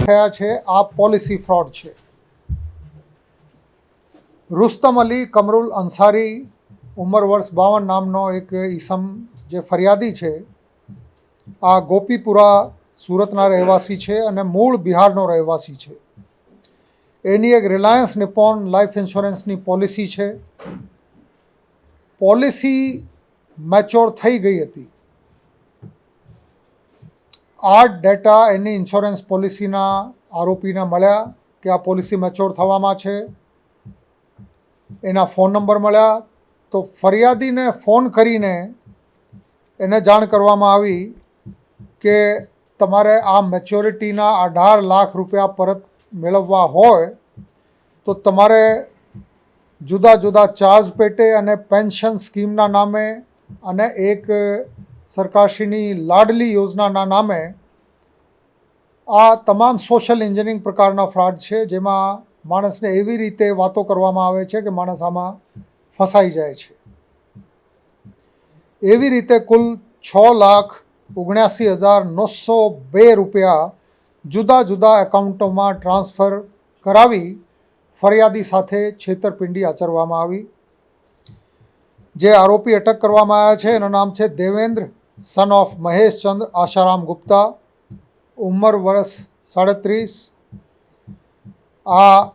થયા છે આ પોલિસી ફ્રોડ છે। रुस्तम अली कमरुल अंसारी उमर वर्ष 52 नामनो एक ईसम जे फरियादी है आ गोपीपुरा सूरतना रहवासी है और मूल बिहारनो रहवासी है। एनी एक रिलायंस निप्पॉन लाइफ इंश्योरेंसनी पॉलिसी है। पॉलिसी मैच्योर थई गई थी। आ डेटा एनी इंश्योरेंस पॉलिसीना आरोपीने मळ्या कि आ पॉलिसी मैच्योर थवामां छे। एना फोन नंबर मळ्या तो फरियादी ने फोन करीने एने जाण करवामां आवी के तमारे आ मेच्योरिटीना 18 लाख रुपया परत मेळववा होय तो तमारे जुदा जुदा चार्ज पेटे अने पेन्शन स्कीमना नामे अने एक सरकारश्रीनी लाडली योजनाना नामे आ तमाम सोशल इंजीनियरिंग प्रकारना फ्रॉड है, जेमां माणसने एवी रीते वातो करवामां आवे छे कि माणस आमां फसाई जाए छे। एवी रीते कुल 6,79,902 रुपया जुदा जुदा एकाउंटों में ट्रांसफर करावी फरियादी साथे छेतरपिंडी आचरवामां आवी। जे आरोपी अटक करवामां आव्या छे एनुं नाम छे देवेंद्र सन ऑफ महेश चंद्र आशाराम गुप्ता, उमर वर्ष 37। आ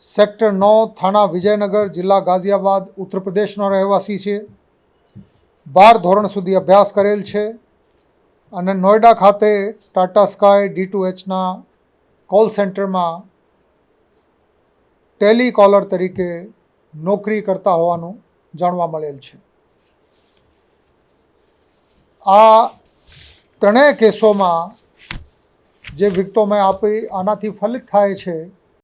सेक्टर 9 थाना विजयनगर जिला गाजियाबाद उत्तर प्रदेशनो रहवासी है। 12 धोरण सुधी अभ्यास करेल है और नोएडा खाते टाटा स्काय D2H ना कॉल सेंटर में टेलीकॉलर तरीके नौकरी करता होवानुं जाणवा मळेल छे। आ त्रणेय केसों में जे विगतो मैं आपी आनाथी फलित थाय छे